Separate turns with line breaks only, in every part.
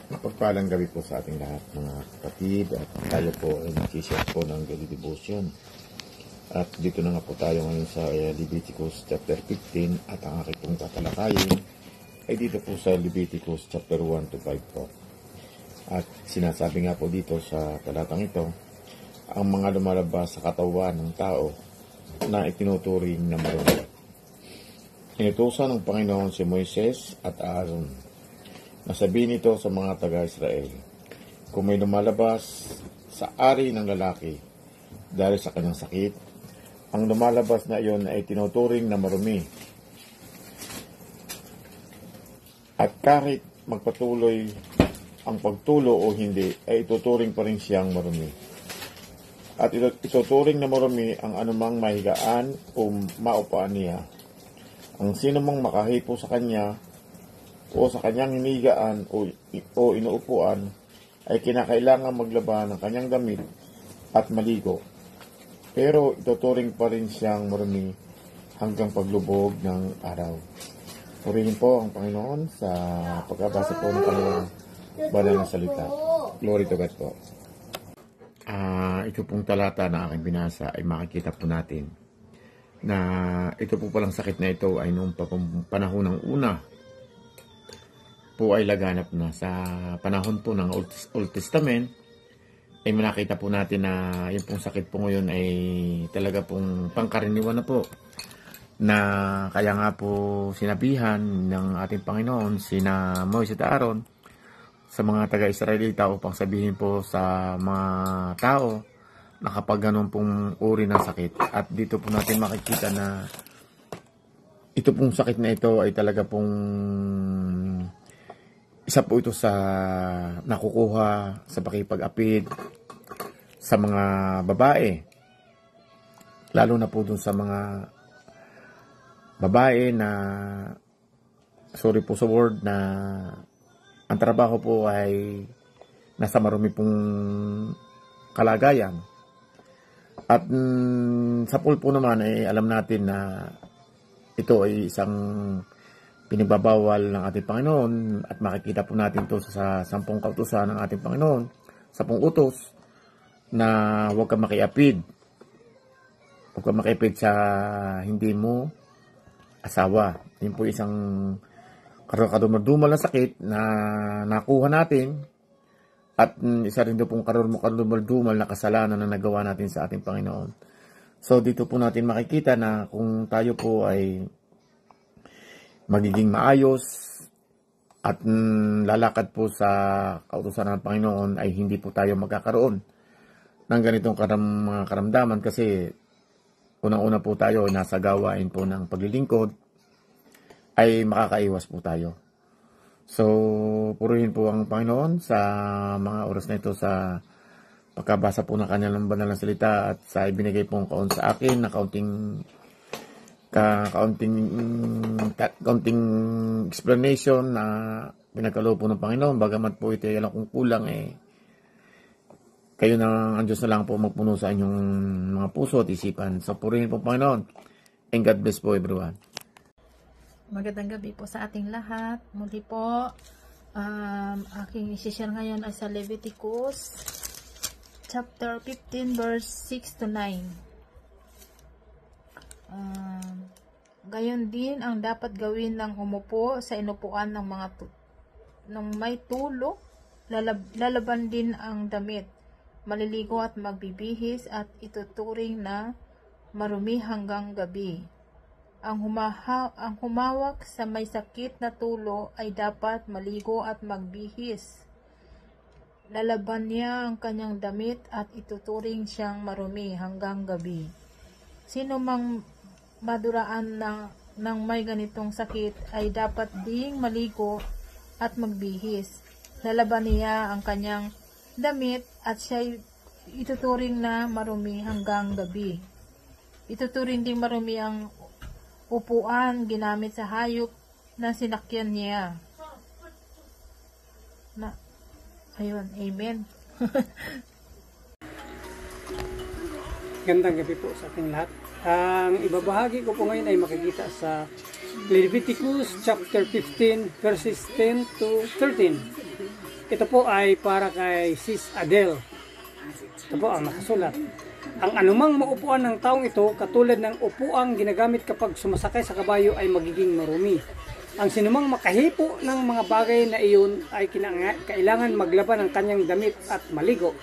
Mapagpalang gabi po sa ating lahat mga kapatid, at tayo po ay nagsishare po ng daily devotion. At dito na nga po tayo ngayon sa Leviticus chapter 15, at ang aking pong tatalakayin ay dito po sa Leviticus chapter 1 to 5 po. At sinasabi nga po dito sa talatang ito, ang mga lumalabas sa katawan ng tao na itinuturing na marumi. Inutusan ng Panginoon si Moises at Aaron. Nasabihin ito sa mga taga-Israel, kung may lumalabas sa ari ng lalaki dahil sa kanyang sakit, ang lumalabas na iyon ay tinuturing na marumi. At kahit magpatuloy ang pagtulo o hindi, ay ituturing pa rin siyang marumi. At ituturing na marumi ang anumang mahigaan o maupaan niya. Ang sino mang makahipo sa kanya o sa kanyang hinigaan o inuupuan ay kinakailangan maglaban ng kanyang damit at maligo. Pero ituturing pa rin siyang marumi hanggang paglubog ng araw. Purihin po ang Panginoon sa pagkabasa po ng kanyang banal na salita. Glory to God po. Ito pong talata na aking binasa ay makikita po natin na ito po palang sakit na ito ay noong panahon ng una po ay laganap na. Sa panahon po ng Old Testament ay manakita po natin na yung pong sakit po ngayon ay talaga pong pangkaraniwan na po, na kaya nga po sinabihan ng ating Panginoon sina Moises at Aaron sa mga taga-Israelita upang sabihin po sa mga tao na kapag ganun pong uri ng sakit. At dito po natin makikita na ito pong sakit na ito ay talaga pong isa po ito sa nakukuha sa pakipag-apid sa mga babae. Lalo na po dun sa mga babae na, sorry po sa word, na ang trabaho po ay nasa marumi pong kalagayan. At sa pulpo naman ay alam natin na ito ay isang pinagbabawal ng ating Panginoon, at makikita po natin ito sa 10 kautusan ng ating Panginoon, 10 utos, na huwag kang makiapid. Huwag kang makiapid sa hindi mo asawa. Yun po isang kadumal na sakit na nakuha natin, at isa rin doon pong kadumal na kasalanan na nagawa natin sa ating Panginoon. So dito po natin makikita na kung tayo po ay magiging maayos at lalakad po sa kautusan ng Panginoon, ay hindi po tayo magkakaroon ng ganitong mga karamdaman, kasi unang-una po tayo nasa gawain po ng paglilingkod, ay makakaiwas po tayo. So, purihin po ang Panginoon sa mga oras na ito sa pagkabasa po ng kanyang banal na salita, at sa ibinigay pong kaon sa akin na kaunting explanation na pinagkaloob po ng Panginoon. Bagamat po ito alam kung kulang, kayo na, ang Diyos na lang po magpuno sa inyong mga puso at isipan. So purihin po Panginoon, and God bless po everyone.
Magandang gabi po sa ating lahat. Muli po, aking isi-share ngayon ay sa Leviticus chapter 15 verse 6 to 9. Gayon din ang dapat gawin ng umupo sa inupuan ng ng may tulo. Lalaban din ang damit, maliligo at magbibihis, at ituturing na marumi hanggang gabi. Ang humawak sa may sakit na tulo ay dapat maligo at magbihis. Lalaban niya ang kanyang damit at ituturing siyang marumi hanggang gabi. Sino mang maduraan ng may ganitong sakit ay dapat ding maligo at magbihis. Lalaban niya ang kanyang damit at siya ituturing na marumi hanggang gabi. Ituturing ding marumi ang upuan ginamit sa hayop na sinakyan niya. Ayun, amen.
Gandang gabi po sa ating lahat. Ang ibabahagi ko po ngayon ay makikita sa Leviticus chapter 15 verses 10 to 13. Ito po ay para kay Sis Adele. Ito po ang nakasulat. Ang anumang maupuan ng taong ito, katulad ng upuang ginagamit kapag sumasakay sa kabayo, ay magiging marumi. Ang sinumang makahipo ng mga bagay na iyon ay kailangan maglaban ng kanyang damit at maligo.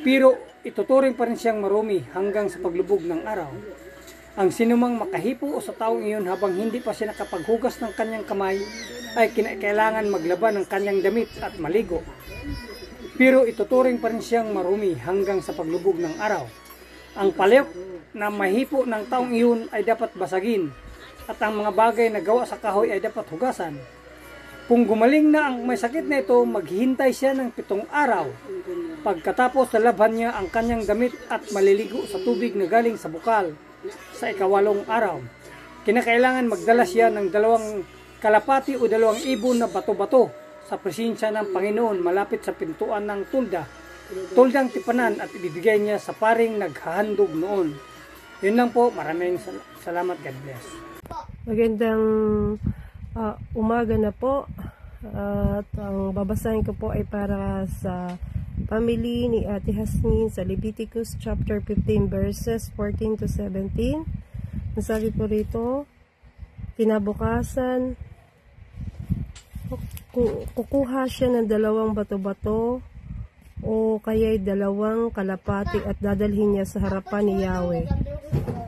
Pero ituturing pa rin siyang marumi hanggang sa paglubog ng araw. Ang sinumang makahipo sa taong iyon habang hindi pa siya nakapaghugas ng kanyang kamay ay kailangan maglaban ng kanyang damit at maligo. Pero ituturing pa rin siyang marumi hanggang sa paglubog ng araw. Ang palyok na mahipo ng taong iyon ay dapat basagin at ang mga bagay na gawa sa kahoy ay dapat hugasan. Kung gumaling na ang may sakit na ito, maghihintay siya ng 7 araw. Pagkatapos lalabhan niya ang kanyang damit at maliligo sa tubig na galing sa bukal. Sa 8 araw, kinakailangan magdala siya ng 2 kalapati o 2 ibon na bato-bato sa presensya ng Panginoon malapit sa pintuan ng tuldang tipanan at ibibigay niya sa paring naghahandog noon. Yun lang po, maraming salamat. God bless.
Magandang umaga na po, at ang babasahin ko po ay para sa family ni Ate Hasmin sa Leviticus chapter 15 verses 14 to 17. Nasabi po rito, kinabukasan kukuha siya ng 2 bato-bato o kaya'y 2 kalapati at dadalhin niya sa harapan ni Yahweh.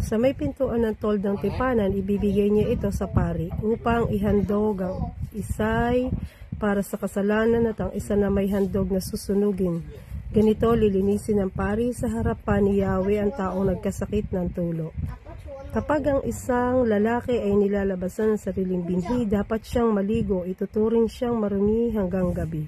Sa may pintuan ng toldang tipanan, ibibigay niya ito sa pari upang ihandog ang isay para sa kasalanan at ang isa na may handog na susunugin. Ganito lilinisin ng pari sa harapan ni Yahweh ang taong nagkasakit ng tulo. Kapag ang isang lalaki ay nilalabasan ng sariling binhi, dapat siyang maligo, ituturing siyang marumi hanggang gabi.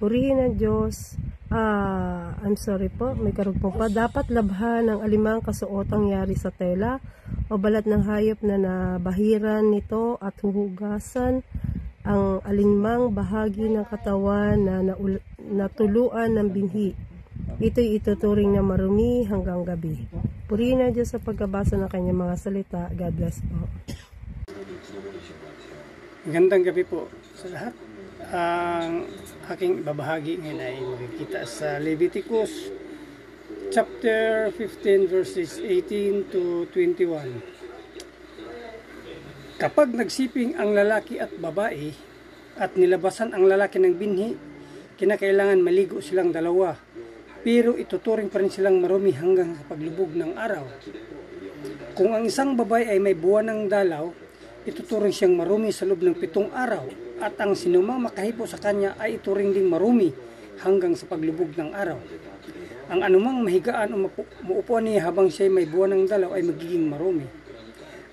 Purihin ang Diyos. I'm sorry po, may karugtong pa. Dapat labhan ng alimang kasuotang yari sa tela o balat ng hayop na nabahiran nito at huhugasan ang alinmang bahagi ng katawan na natuluan ng binhi. Ito'y ituturing na marumi hanggang gabi. Purihin ang Diyos sa pagkabasa ng kanyang mga salita. God bless po.
Magandang gabi po sa lahat. Ang aking ibabahagi ngayon ay makikita sa Leviticus chapter 15 verses 18 to 21. Kapag nagsiping ang lalaki at babae at nilabasan ang lalaki ng binhi, kinakailangan maligo silang 2, pero ituturing pa rin silang marumi hanggang sa paglubog ng araw. Kung ang isang babae ay may buwan ng dalaw, ituturing siyang marumi sa loob ng 7 araw, at ang sinumang makahipo sa kanya ay ituring ding marumi hanggang sa paglubog ng araw. Ang anumang mahigaan o maupuan niya habang siya may buwan ng dalaw ay magiging marumi.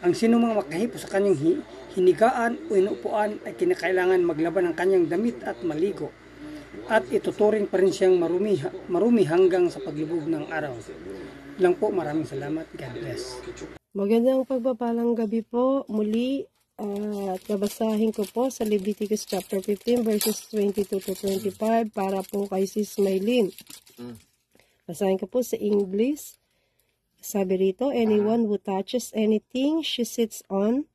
Ang sinumang makahipo sa kanyang hinigaan o inuupuan ay kinakailangan maglaban ng kanyang damit at maligo, at ituturing pa rin siyang marumi hanggang sa paglubog ng araw. Lang po, maraming salamat. God bless.
Magandang pagpapalang gabi po muli, at babasahin ko po sa Leviticus chapter 15 verses 22 to 25 para po kay Sis Maylin. Basahin ko po sa English. Sabi rito, anyone who touches anything she sits on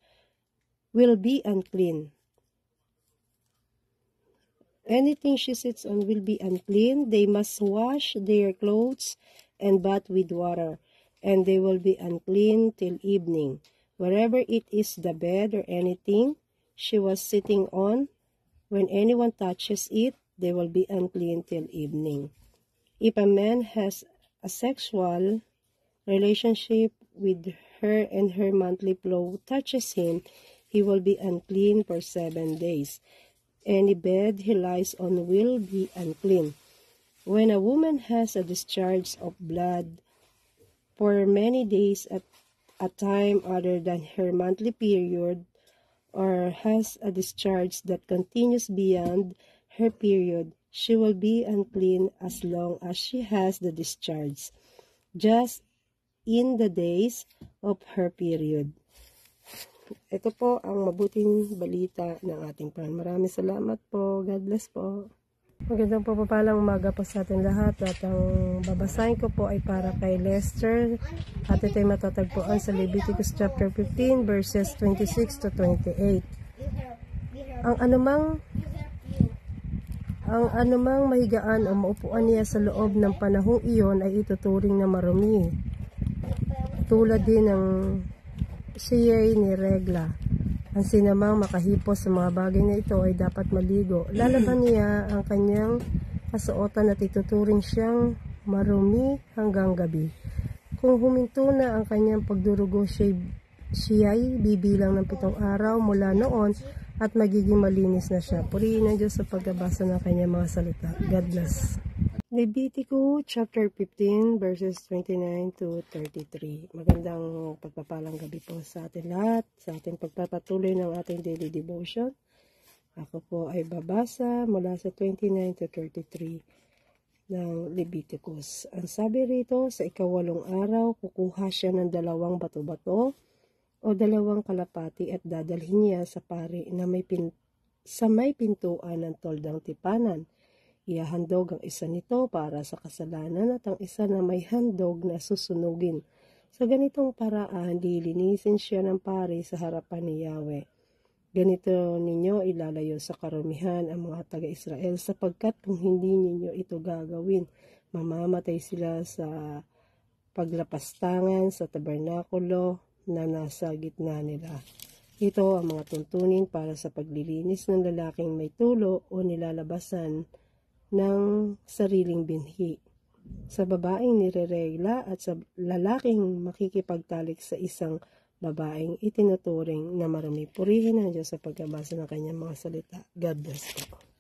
will be unclean. Anything she sits on will be unclean. They must wash their clothes and bath with water, and they will be unclean till evening. Wherever it is, the bed or anything she was sitting on, when anyone touches it, they will be unclean till evening. If a man has a sexual relationship with her and her monthly flow touches him, he will be unclean for 7 days. Any bed he lies on will be unclean. When a woman has a discharge of blood for many days at a time other than her monthly period, or has a discharge that continues beyond her period, she will be unclean as long as she has the discharge, just in the days of her period. Ito po ang mabuting balita ng ating Panginoon. Maraming salamat po. God bless po. Magandang papapalang umaga po sa ating lahat, at ang babasahin ko po ay para kay Lester, at ito'y matatagpuan sa Leviticus chapter 15 verses 26 to 28. Ang anumang Ang anumang mahigaan o maupuan niya sa loob ng panahong iyon ay ituturing na marumi. Tulad din ng siya'y niregla. Ang sinamang makahipos sa mga bagay na ito ay dapat maligo. Lalaban niya ang kanyang kasuotan at ituturing siyang marumi hanggang gabi. Kung huminto na ang kanyang pagdurugo, siya'y bibilang ng 7 araw mula noon at magiging malinis na siya. Purihin ang Diyos sa pagbabasa ng kanyang mga salita. God bless. Leviticus chapter 15 verses 29 to 33. Magandang pagpapalang gabi po sa atin lahat, sa ating pagpapatuloy ng ating daily devotion. Ako po ay babasa mula sa 29 to 33 ng Leviticus. Ang sabi rito, sa 8 araw, kukuha siya ng 2 bato-bato o 2 kalapati at dadalhin niya sa pari na sa may pintuan ng toldang tipanan. Ihahandog ang isa nito para sa kasalanan at ang isa na may handog na susunugin. Sa ganitong paraan, lilinisin siya ng pari sa harapan ni Yahweh. Ganito ninyo ilalayo sa karumihan ang mga taga-Israel sapagkat kung hindi ninyo ito gagawin, mamamatay sila sa paglapastangan sa tabernakulo na nasa gitna nila. Ito ang mga tuntunin para sa paglilinis ng lalaking may tulo o nilalabasan ng sariling binhi, sa babaeng nireregla at sa lalaking makikipagtalik sa isang babaeng itinuturing na marumi. Purihin ang Diyos sa pagbabasa ng kanyang mga salita. God bless po.